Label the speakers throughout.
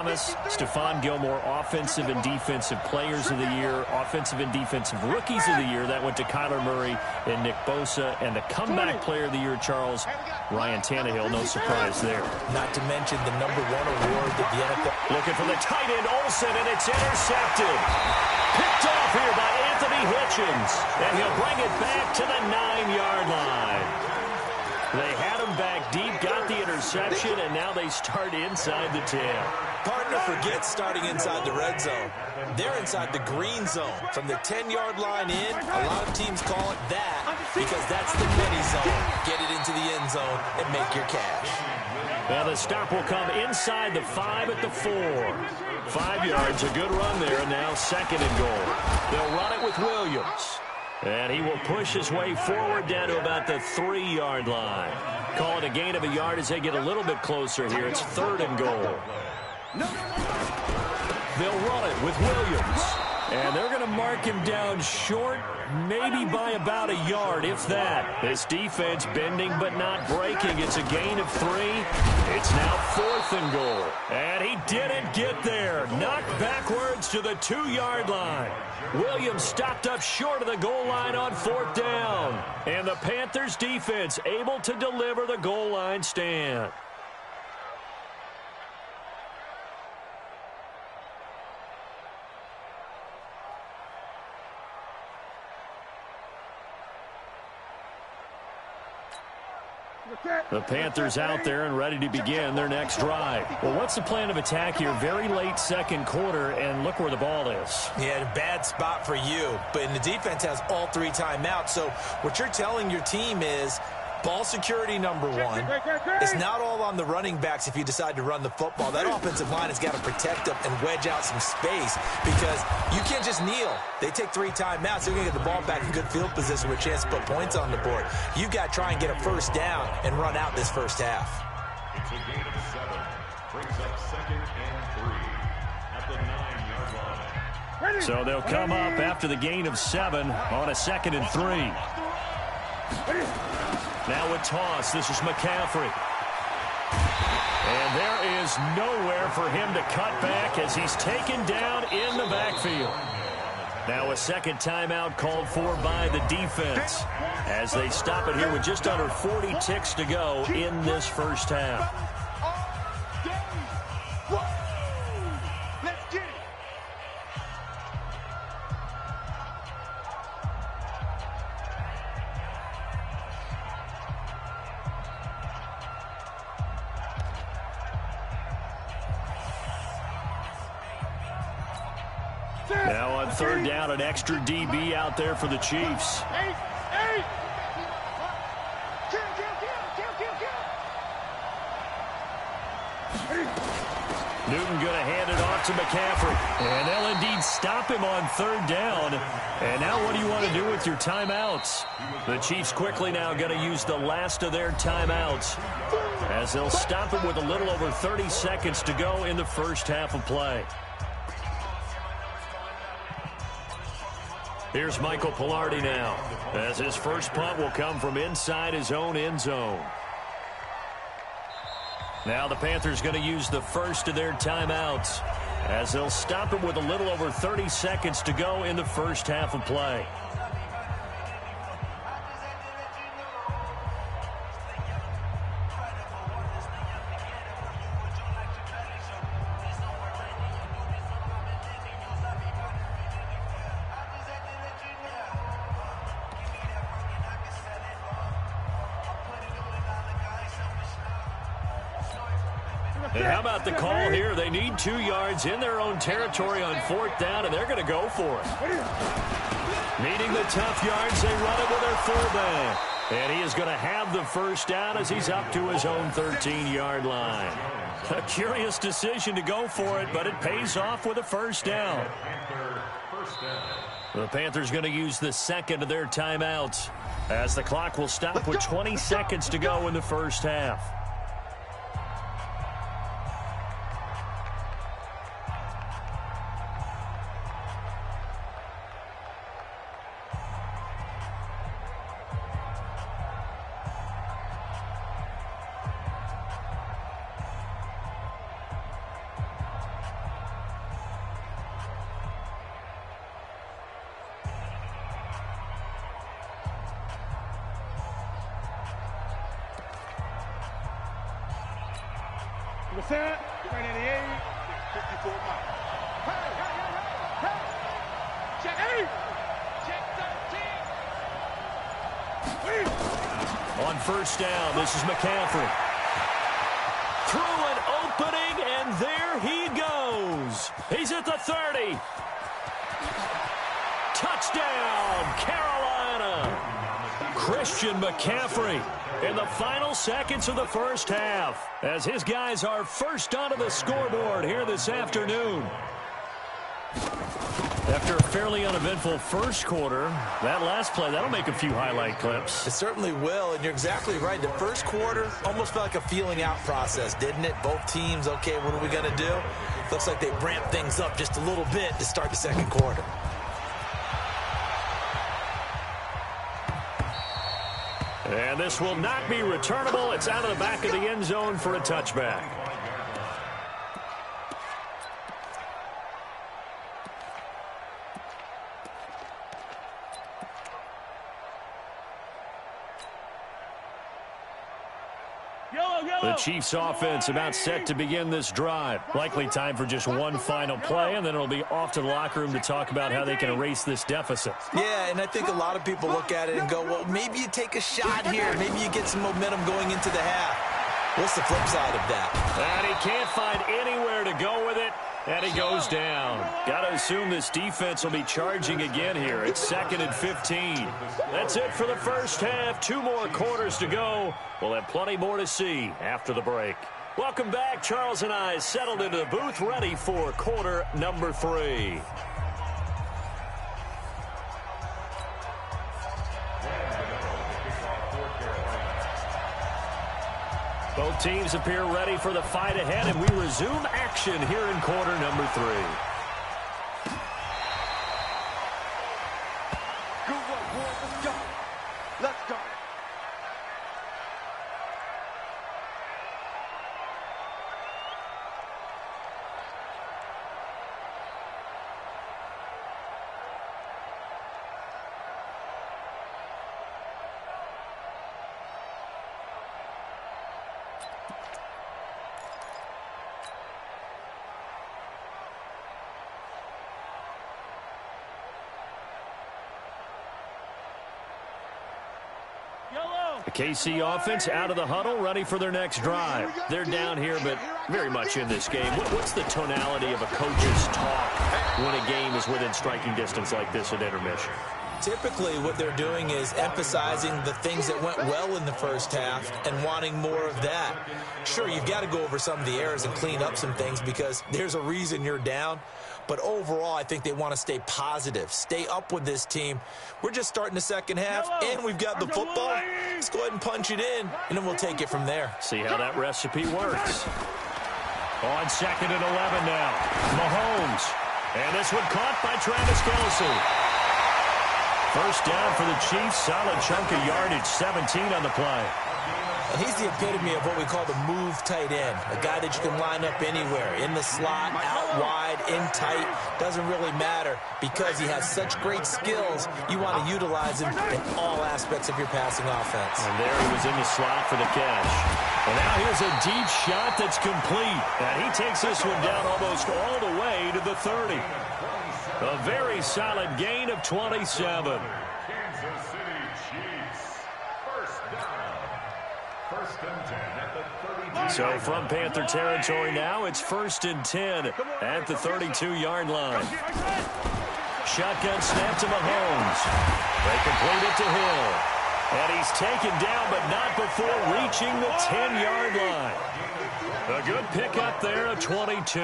Speaker 1: Stephon Gilmore, Offensive and Defensive Players of the Year, Offensive and Defensive Rookies of the Year. That went to Kyler Murray and Nick Bosa. And the Comeback Player of the Year, Charles, Ryan Tannehill. No surprise there.
Speaker 2: Not to mention the #1 award that the NFL.
Speaker 1: Looking for the tight end, Olsen, and it's intercepted. Picked off here by Anthony Hitchens. And he'll bring it back to the 9-yard line. They had him back deep, got the interception, and now they start inside the 10.
Speaker 2: Hard to forget starting inside the red zone. They're inside the green zone. From the 10-yard line in, a lot of teams call it that because that's the money zone. Get it into the end zone and make your cash.
Speaker 1: Well, the stop will come inside the 5 at the 4. 5 yards, a good run there, and now 2nd and goal. They'll run it with Williams. And he will push his way forward down to about the 3-yard line. Call it a gain of a yard as they get a little bit closer here. It's 3rd and goal. They'll run it with Williams. And they're going to mark him down short, maybe by about a yard, if that. This defense bending but not breaking. It's a gain of 3. It's now 4th and goal. And he didn't get there. Knocked backwards to the 2-yard line. Williams stopped up short of the goal line on 4th down. And the Panthers defense able to deliver the goal line stand. The Panthers out there and ready to begin their next drive. Well, what's the plan of attack here? Very late 2nd quarter, and look where the ball is.
Speaker 2: Yeah, bad spot for you. But the defense has all 3 timeouts. So what you're telling your team is ball security #1. It's not all on the running backs if you decide to run the football. That offensive line has got to protect them and wedge out some space because you can't just kneel. They take 3 timeouts. They're going to get the ball back in good field position with a chance to put points on the board. You've got to try and get a 1st down and run out this 1st half.
Speaker 3: It's a gain of 7. Brings up 2nd and 3 at the 9-yard line.
Speaker 1: So they'll come up after the gain of 7 on a 2nd and 3. Now a toss. This is McCaffrey. And there is nowhere for him to cut back as he's taken down in the backfield. Now a 2nd timeout called for by the defense as they stop it here with just under 40 ticks to go in this 1st half. Now on 3rd down, an extra DB out there for the Chiefs. Newton going to hand it off to McCaffrey. And they'll indeed stop him on 3rd down. And now what do you want to do with your timeouts? The Chiefs quickly now going to use the last of their timeouts as they'll stop him with a little over 30 seconds to go in the 1st half of play. Here's Michael Pilardi now, as his first punt will come from inside his own end zone. Now the Panthers going to use the 1st of their timeouts, as they'll stop him with a little over 30 seconds to go in the 1st half of play. And how about the call here? They need 2 yards in their own territory on 4th down, and they're going to go for it. Needing the tough yards, they run it with their fullback. And he is going to have the 1st down as he's up to his own 13-yard line. A curious decision to go for it, but it pays off with a 1st down. The Panthers going to use the 2nd of their timeouts as the clock will stop with 20 seconds to go in the 1st half.
Speaker 4: set. Get ready to 54 miles. Check 8. Check 13.
Speaker 1: On first down, this is McCaffrey. Through an opening, and there he goes. He's at the 30. Touchdown, Carolina. Christian McCaffrey in the final seconds of the first half as his guys are first onto the scoreboard here this afternoon. After a fairly uneventful first quarter, that last play, that'll make a few highlight clips.
Speaker 2: It certainly will, and you're exactly right. The first quarter almost felt like a feeling out process, didn't it? Both teams, okay, what are we going to do? Looks like they ramped things up just a little bit to start the second quarter.
Speaker 1: And this will not be returnable. It's out of the back of the end zone for a touchback. The Chiefs offense about set to begin this drive. Likely time for just one final play, and then it'll be off to the locker room to talk about how they can erase this deficit.
Speaker 2: Yeah, and I think a lot of people look at it and go, well, maybe you take a shot here. Maybe you get some momentum going into the half. What's the flip side of that?
Speaker 1: And he can't find anywhere to go with it, and he goes down. Got to assume this defense will be charging again here. It's 2nd and 15. That's it for the first half. 2 more quarters to go. We'll have plenty more to see after the break. Welcome back. Charles and I settled into the booth, ready for quarter number 3. Both teams appear ready for the fight ahead, and we resume action here in quarter number 3.
Speaker 4: Good work, boys. Let's go. Let's go.
Speaker 1: The KC offense out of the huddle, ready for their next drive. They're down here, but very much in this game. What's the tonality of a coach's talk when a game is within striking distance like this at intermission?
Speaker 2: Typically, what they're doing is emphasizing the things that went well in the first half and wanting more of that. Sure, you've got to go over some of the errors and clean up some things because there's a reason you're down. But overall, I think they want to stay positive, stay up with this team. We're just starting the second half, and we've got the football. Let's go ahead and punch it in, and then we'll take it from there.
Speaker 1: See how that recipe works. On 2nd and 11 now. Mahomes. And this one caught by Travis Kelce. First down for the Chiefs. Solid chunk of yardage, 17 on the play.
Speaker 2: And he's the epitome of what we call the move tight end, a guy that you can line up anywhere, in the slot, out wide, in tight, doesn't really matter because he has such great skills. You want to utilize him in all aspects of your passing offense.
Speaker 1: And there he was in the slot for the catch. And now here's a deep shot that's complete. And he takes this one down almost all the way to the 30. A very solid gain of 27.
Speaker 3: Kansas City Chiefs. First down. First and 10 at the 32.
Speaker 1: So from Panther territory now, it's 1st and 10 at the 32-yard line. Shotgun snap to Mahomes. They complete it to Hill. And he's taken down, but not before reaching the 10-yard line. A good pickup there of 22.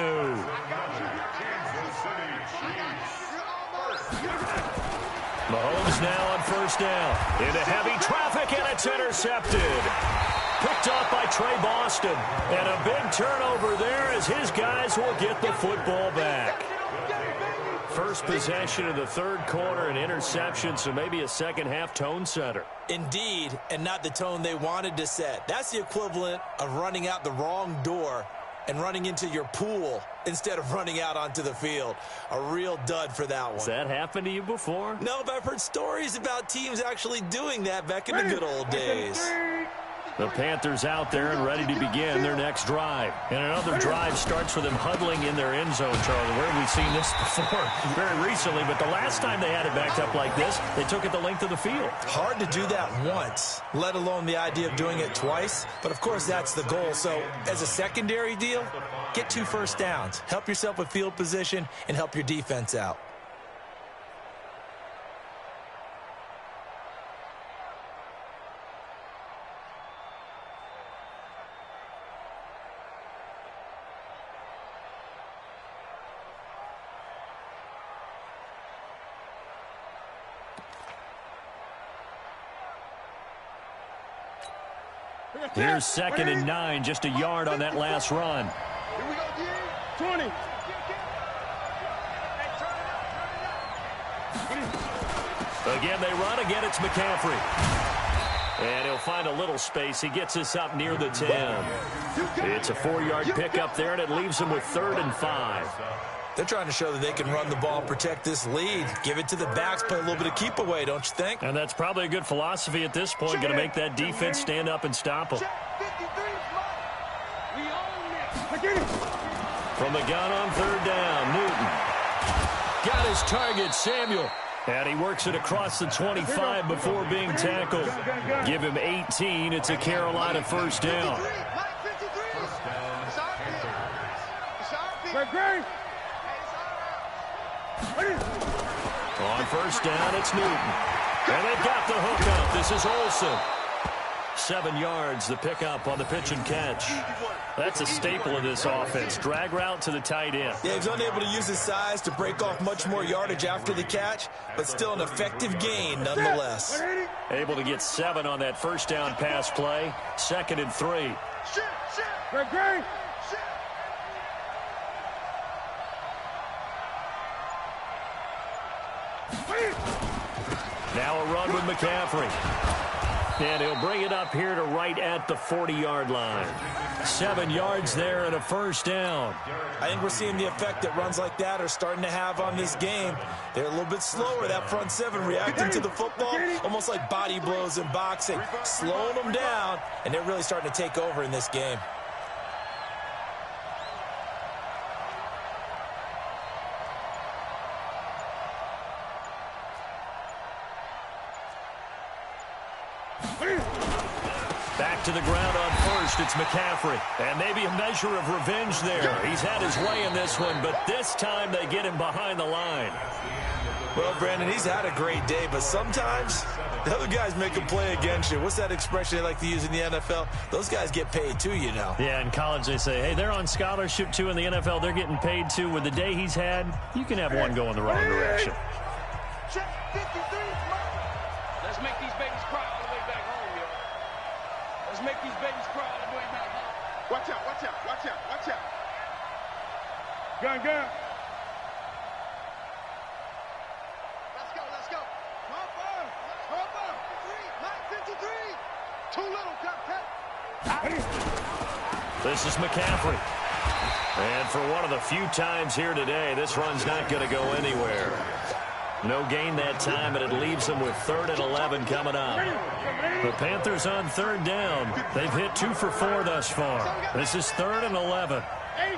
Speaker 1: Mahomes now on first down. Into heavy traffic, and it's intercepted. Picked off by Trey Boston. And a big turnover there as his guys will get the football back. First possession of the third quarter, an interception, so maybe a second-half tone setter.
Speaker 2: Indeed, and not the tone they wanted to set. That's the equivalent of running out the wrong door and running into your pool instead of running out onto the field. A real dud for that one.
Speaker 1: Has that happened to you before?
Speaker 2: No, but I've heard stories about teams actually doing that back in the good old days.
Speaker 1: The Panthers out there and ready to begin their next drive. And another drive starts with them huddling in their end zone, Charlie. Where have we seen this before? Very recently, but the last time they had it backed up like this, they took it the length of the field.
Speaker 2: Hard to do that once, let alone the idea of doing it twice. But, of course, that's the goal. So, as a secondary deal, get 2 first downs. Help yourself with field position and help your defense out.
Speaker 1: Here's 2nd and 9, just a yard on that last run.
Speaker 4: Here we go, D. 20.
Speaker 1: Again, they run. Again, it's McCaffrey. And he'll find a little space. He gets us up near the 10. It's a 4-yard pickup there, and it leaves him with 3rd and 5.
Speaker 2: They're trying to show that they can run the ball, protect this lead. Give it to the backs, play a little bit of keep away, don't you think?
Speaker 1: And that's probably a good philosophy at this point, going to make that defense stand up and stop them. From the gun on 3rd down, Newton. Got his target, Samuel. And he works it across the 25 before being tackled. Give him 18. It's a Carolina first down. On first down, it's Newton. And they've got the hook up. This is Olsen. 7 yards, the pickup on the pitch and catch. That's a staple of this offense. Drag route to the tight end.
Speaker 2: Yeah, he's unable to use his size to break off much more yardage after the catch, but still an effective gain nonetheless.
Speaker 1: Able to get 7 on that first down pass play. 2nd and 3. Now a run with McCaffrey. And he'll bring it up here to right at the 40-yard line. 7 yards there and a first down.
Speaker 2: I think we're seeing the effect that runs like that are starting to have on this game. They're a little bit slower, that front 7, reacting to the football, almost like body blows in boxing, slowing them down, and they're really starting to take over in this game.
Speaker 1: Back to the ground on first. It's McCaffrey. And maybe a measure of revenge there. He's had his way in this one, but this time they get him behind the line.
Speaker 2: Well, Brandon, he's had a great day, but sometimes the other guys make a play against you. What's that expression they like to use in the NFL? Those guys get paid too, you know.
Speaker 1: Yeah, in college they say, hey, they're on scholarship too. In the NFL, they're getting paid too. With the day he's had, you can have one go in the wrong direction.
Speaker 4: Let's make these babies cry all the way back home, yo. Let's make these babies cry all the way back home. Watch out, watch out, watch out, watch out. Gun. Let's go. Harper. 953. Too little, cut.
Speaker 1: This is McCaffrey. And for one of the few times here today, this run's not going to go anywhere. No gain that time, and it leaves them with 3rd and 11 coming up. The Panthers on 3rd down. They've hit 2 for 4 thus far. This is 3rd and 11.
Speaker 4: 8.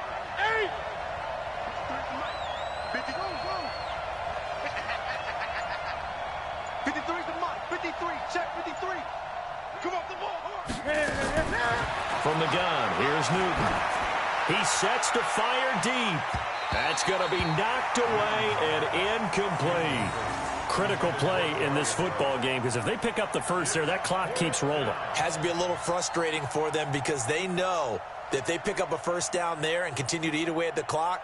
Speaker 4: 53's the mark. 53. Check 53. Come off the ball.
Speaker 1: From the gun, here's Newton. He sets to fire deep. That's going to be knocked away and incomplete. Critical play in this football game, because if they pick up the first there, that clock keeps rolling.
Speaker 2: Has to be a little frustrating for them because they know that if they pick up a first down there and continue to eat away at the clock,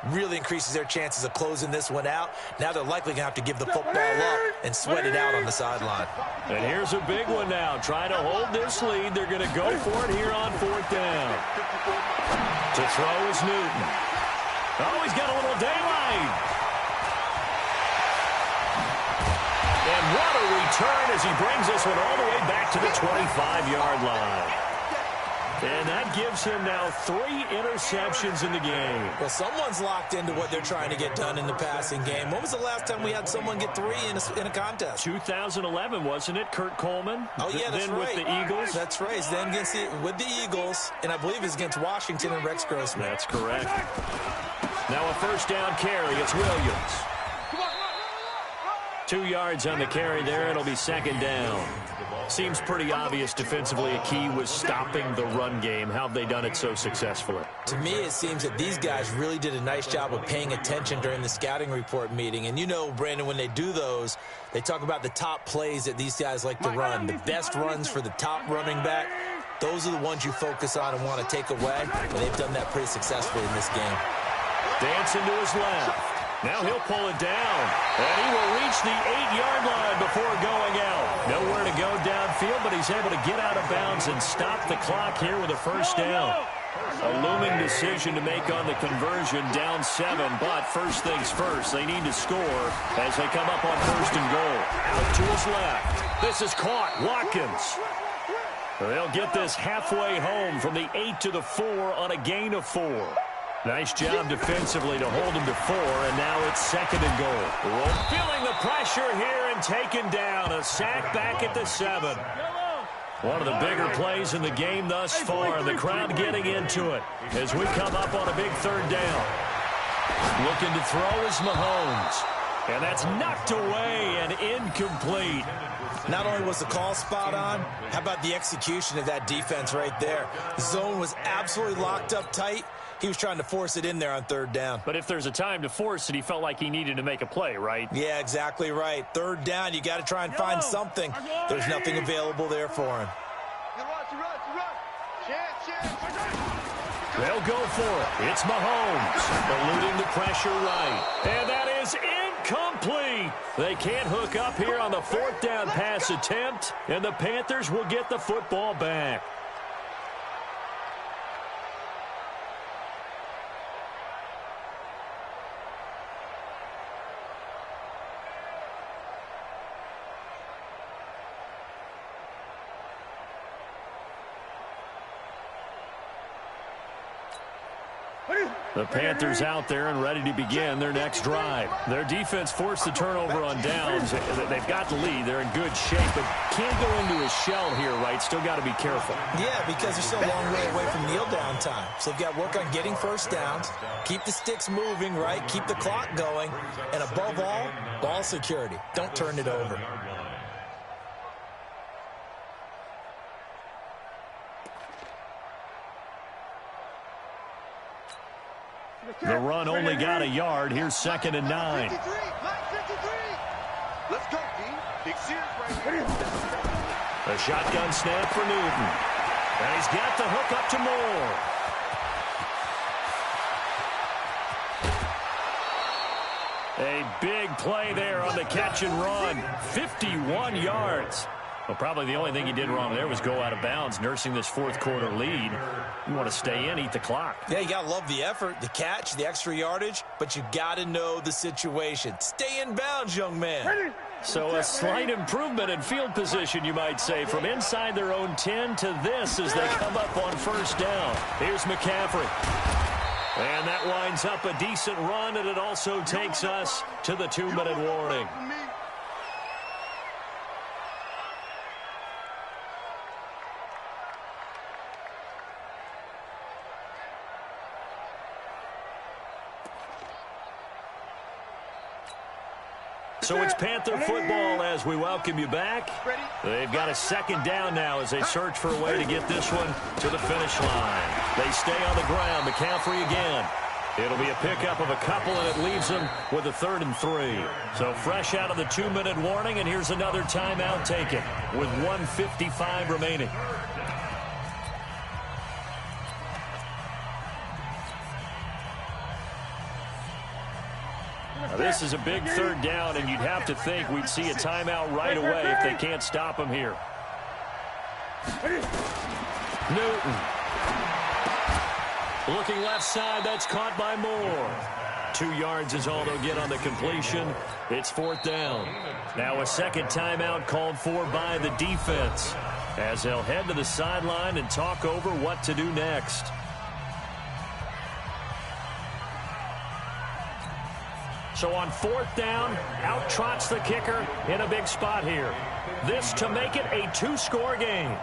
Speaker 2: really increases their chances of closing this one out. Now they're likely going to have to give the football up and sweat it out on the sideline.
Speaker 1: And here's a big one now. Trying to hold this lead. They're going to go for it here on 4th down. To throw is Newton. Oh, he's got a little daylight. And what a return as he brings this one all the way back to the 25-yard line. And that gives him now 3 interceptions in the game.
Speaker 2: Well, someone's locked into what they're trying to get done in the passing game. When was the last time we had someone get 3 in a contest?
Speaker 1: 2011, wasn't it, Kurt Coleman?
Speaker 2: Oh, yeah, that's
Speaker 1: then
Speaker 2: right.
Speaker 1: with the Eagles?
Speaker 2: That's right. Then with the Eagles, and I believe it's against Washington and Rex Grossman.
Speaker 1: That's correct. Now a first down carry. It's Williams. 2 yards on the carry there. It'll be second down. Seems pretty obvious defensively a key was stopping the run game. How have they done it so successfully?
Speaker 2: To me, it seems that these guys really did a nice job of paying attention during the scouting report meeting. And you know, Brandon, when they do those, they talk about the top plays that these guys like to run. The best runs for the top running back, those are the ones you focus on and want to take away. And they've done that pretty successfully in this game.
Speaker 1: Dancing to his left. Now he'll pull it down, and he will reach the 8-yard line before going out. Nowhere to go downfield, but he's able to get out of bounds and stop the clock here with a first down. A looming decision to make on the conversion, down 7, but first things first, they need to score as they come up on first and goal. To his left, this is caught, Watkins. They'll get this halfway home from the 8 to the 4 on a gain of 4. Nice job defensively to hold him to 4, and now it's second and goal. Well, feeling the pressure here and taken down. A sack back at the 7. One of the bigger plays in the game thus far, and the crowd getting into it as we come up on a big third down. Looking to throw is Mahomes, and that's knocked away and incomplete.
Speaker 2: Not only was the call spot on, how about the execution of that defense right there? The zone was absolutely locked up tight. He was trying to force it in there on third down.
Speaker 1: But if there's a time to force it, he felt like he needed to make a play, right?
Speaker 2: Yeah, exactly right. Third down, you got to try and find something. There's nothing available there for him.
Speaker 1: They'll go for it. It's Mahomes, eluding the pressure right. And that is incomplete. They can't hook up here on the 4th down pass attempt, and the Panthers will get the football back. The Panthers out there and ready to begin their next drive. Their defense forced the turnover on downs. They've got the lead. They're in good shape, but can't go into a shell here, right? Still got to be careful.
Speaker 2: Yeah, because they're still a long way away from kneel down time. So they've got to work on getting first downs, keep the sticks moving, right? Keep the clock going, and above all, ball security. Don't turn it over.
Speaker 1: The run only got a yard. Here's second and 9.
Speaker 4: Let's go, D. Big series right here.
Speaker 1: A shotgun snap for Newton. And he's got the hook up to Moore. A big play there on the catch and run. 51 yards. Well, probably the only thing he did wrong there was go out of bounds, nursing this 4th quarter lead. You want to stay in, eat the clock.
Speaker 2: Yeah, you got to love the effort, the catch, the extra yardage, but you got to know the situation. Stay in bounds, young man.
Speaker 1: So a slight improvement in field position, you might say, from inside their own 10 to this as they come up on first down. Here's McCaffrey. And that winds up a decent run, and it also takes us to the 2-minute warning. So it's Panther football as we welcome you back. They've got a second down now as they search for a way to get this one to the finish line. They stay on the ground. McCaffrey again. It'll be a pickup of a couple, and it leaves them with a 3rd and 3. So fresh out of the 2-minute warning, and here's another timeout taken with 1:55 remaining. Now, this is a big 3rd down, and you'd have to think we'd see a timeout right away if they can't stop him here. Newton. Looking left side, that's caught by Moore. 2 yards is all they'll get on the completion. It's 4th down. Now a second timeout called for by the defense as they'll head to the sideline and talk over what to do next. So on 4th down, out trots the kicker in a big spot here. This to make it a 2-score game.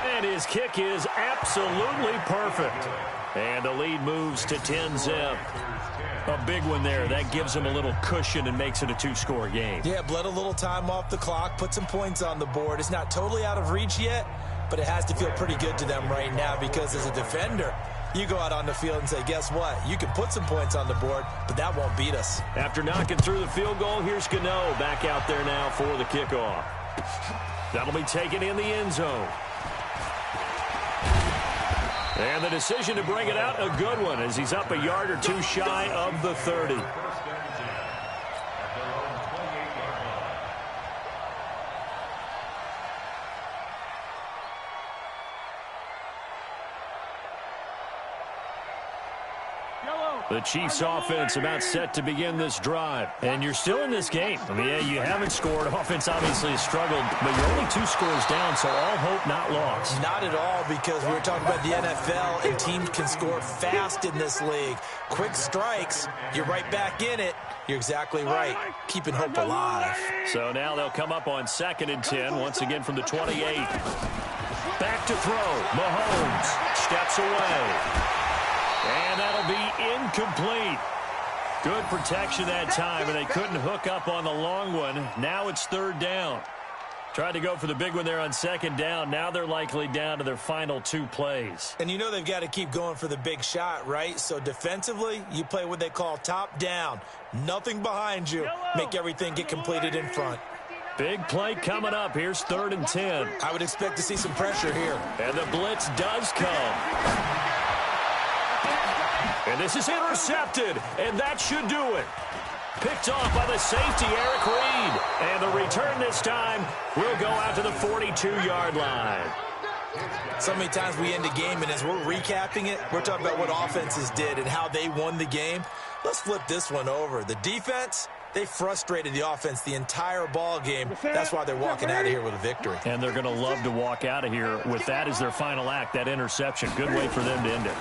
Speaker 1: And his kick is absolutely perfect. And the lead moves to 10-zip. A big one there. That gives them a little cushion and makes it a 2-score game.
Speaker 2: Yeah, bled a little time off the clock, put some points on the board. It's not totally out of reach yet, but it has to feel pretty good to them right now because as a defender, you go out on the field and say, guess what? You can put some points on the board, but that won't beat us.
Speaker 1: After knocking through the field goal, here's Gano back out there now for the kickoff. That'll be taken in the end zone. And the decision to bring it out, a good one, as he's up a yard or 2 shy of the 30. The Chiefs offense about set to begin this drive. And you're still in this game. I mean, yeah, you haven't scored. Offense obviously has struggled, but you're only 2 scores down, so all hope not lost.
Speaker 2: Not at all, because we were talking about the NFL, and teams can score fast in this league. Quick strikes, you're right back in it. You're exactly right. Keeping hope alive.
Speaker 1: So now they'll come up on 2nd and 10, once again from the 28. Back to throw. Mahomes steps away. And that'll be incomplete. Good protection that time, and they couldn't hook up on the long one. Now it's 3rd down. Tried to go for the big one there on 2nd down. Now they're likely down to their final 2 plays.
Speaker 2: And you know they've got to keep going for the big shot, right? So defensively, you play what they call top down. Nothing behind you. Make everything get completed in front.
Speaker 1: Big play coming up. Here's 3rd and 10.
Speaker 2: I would expect to see some pressure here.
Speaker 1: And the blitz does come. And this is intercepted, and that should do it. Picked off by the safety, Eric Reed. And the return this time will go out to the 42-yard line.
Speaker 2: So many times we end a game, and as we're recapping it, we're talking about what offenses did and how they won the game. Let's flip this one over. The defense, they frustrated the offense the entire ball game. That's why they're walking out of here with a victory.
Speaker 1: And they're going to love to walk out of here with that as their final act, that interception. Good way for them to end it.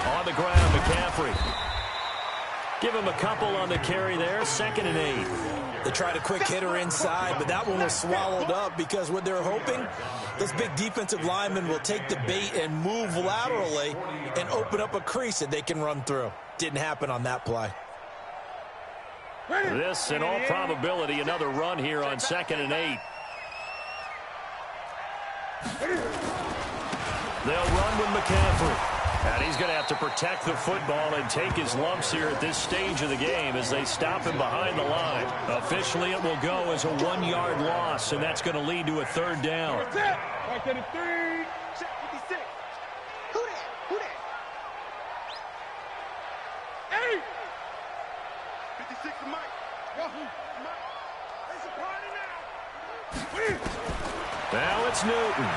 Speaker 1: On the ground, McCaffrey. Give him a couple on the carry there. 2nd and 8.
Speaker 2: They tried a quick hitter inside, but that one was swallowed up because what they're hoping, those big defensive linemen will take the bait and move laterally and open up a crease that they can run through. Didn't happen on that play.
Speaker 1: This, in all probability, another run here on 2nd and 8. They'll run with McCaffrey. And he's going to have to protect the football and take his lumps here at this stage of the game as they stop him behind the line. Officially, it will go as a 1-yard loss, and that's going to lead to a 3rd down.
Speaker 4: Right to the 3. Check 56. Who that? Who that? Hey! 56 to Mike. Yo, Mike. It's a party now.
Speaker 1: Now it's Newton.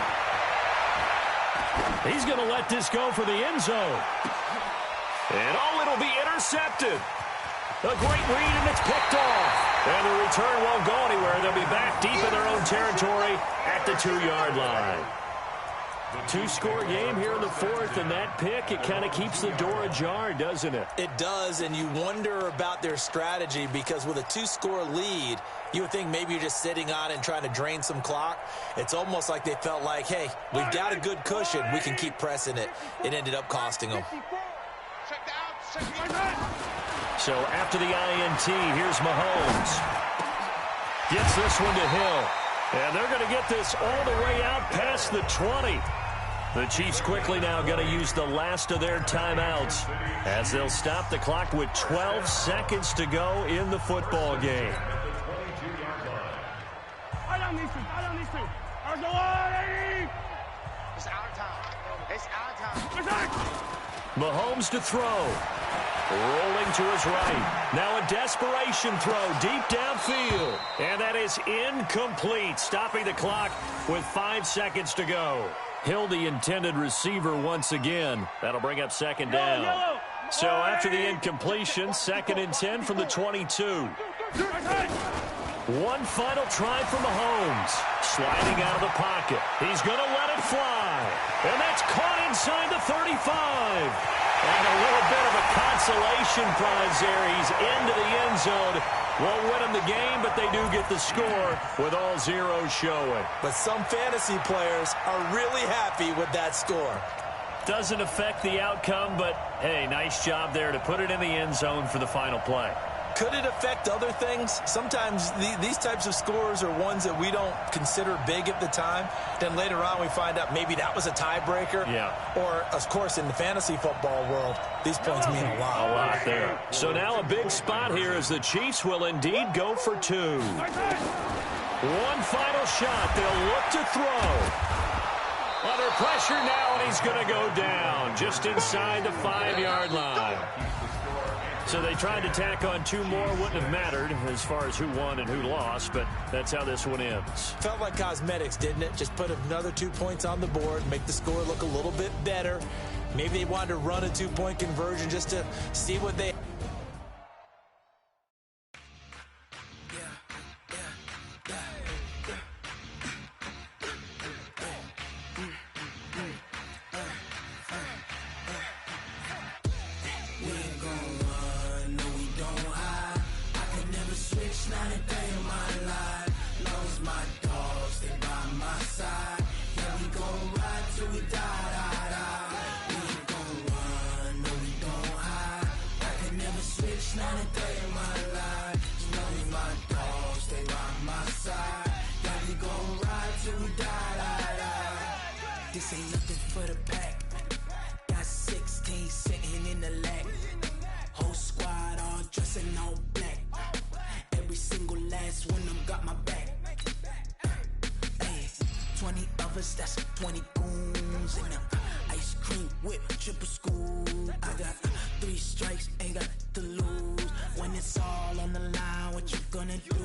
Speaker 1: He's going to let this go for the end zone. And it'll be intercepted. A great read, and it's picked off. And the return won't go anywhere. They'll be back deep in their own territory at the 2-yard line. 2-score game here in the 4th, and that pick, it kind of keeps the door ajar, doesn't it?
Speaker 2: It does, and you wonder about their strategy because with a 2-score lead, you would think maybe you're just sitting on it and trying to drain some clock. It's almost like they felt like, hey, we've got a good cushion. We can keep pressing it. It ended up costing them.
Speaker 1: So after the INT, here's Mahomes. Gets this one to Hill. And they're going to get this all the way out past the 20. The Chiefs quickly now going to use the last of their timeouts as they'll stop the clock with 12 seconds to go in the football game.
Speaker 4: I don't need to. It's our time. It's our time.
Speaker 1: Mahomes to throw. Rolling to his right. Now a desperation throw deep downfield. And that is incomplete, stopping the clock with 5 seconds to go. Hill, the intended receiver once again. That'll bring up second down. So after the incompletion, 2nd and 10 from the 22. One final try for Mahomes. Sliding out of the pocket. He's going to let it fly. And that's caught inside the 35. And a little bit of a consolation prize there. He's into the end zone. Won't win them the game, but they do get the score with all zeros showing.
Speaker 2: But some fantasy players are really happy with that score.
Speaker 1: Doesn't affect the outcome, but, hey, nice job there to put it in the end zone for the final play.
Speaker 2: Could it affect other things? Sometimes these types of scores are ones that we don't consider big at the time. Then later on we find out maybe that was a tiebreaker.
Speaker 1: Yeah.
Speaker 2: Or, of course, in the fantasy football world, these points mean a lot.
Speaker 1: A lot there. So now a big spot here as the Chiefs will indeed go for 2. One final shot. They'll look to throw. Under pressure now, and he's going to go down just inside the 5-yard line. So they tried to tack on 2 more. Wouldn't have mattered as far as who won and who lost, but that's how this one ends.
Speaker 2: Felt like cosmetics, didn't it? Just put another 2 points on the board, make the score look a little bit better. Maybe they wanted to run a 2-point conversion just to see what they...
Speaker 5: This ain't nothing for the pack. Got 16 sitting in the lag. Whole squad all dressing all black. Every single last one of them got my back. Hey, 20 of us, that's 20 goons in the ice cream whip, triple school. I got 3 strikes, ain't got to lose. When it's all on the line, what you gonna do?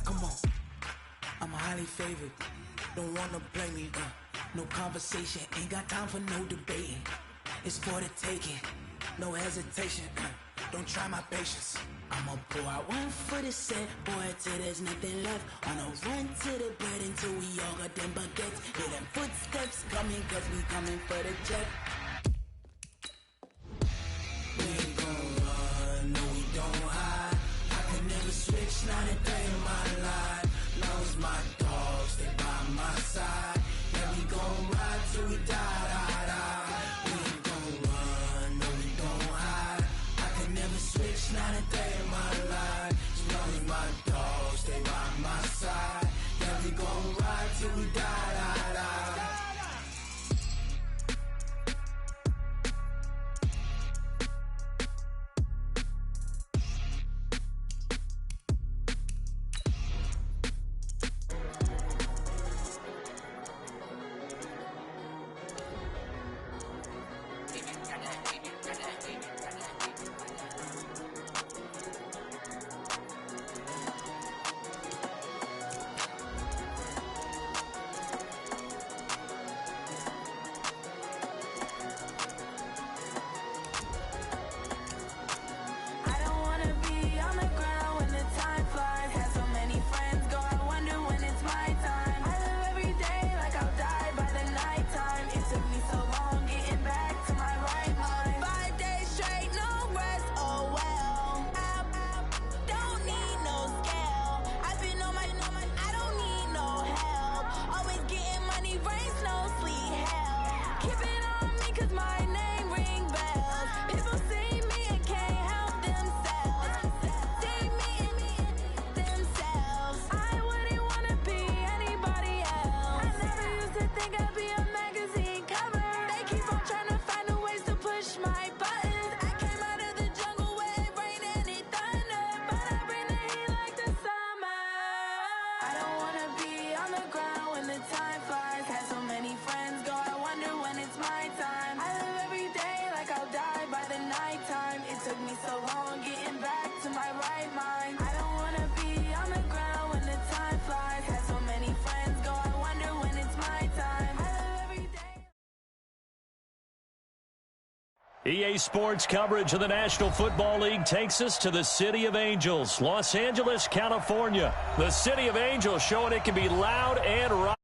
Speaker 5: Come on, I'm highly favored. Don't wanna blame me, no conversation, ain't got time for no debating. It's for the taking, no hesitation. Don't try my patience. I'ma pour out one for the set, boy, till there's nothing left. On a run to the bed until we all got them baguettes. Hear them footsteps coming, cause we coming for the jet. We ain't gon' run, no we don't hide. I can never switch, not a day in my life. Long as my dogs, they by my side. Yeah, we gon' ride till we die, die, die. We ain't gon' run, no we don't hide. I can never switch, not a day in my life. As long as my dogs, they by my side. Yeah, we gon' ride till we die, die, die.
Speaker 1: EA Sports coverage of the National Football League takes us to the City of Angels, Los Angeles, California. The City of Angels showing it can be loud and right.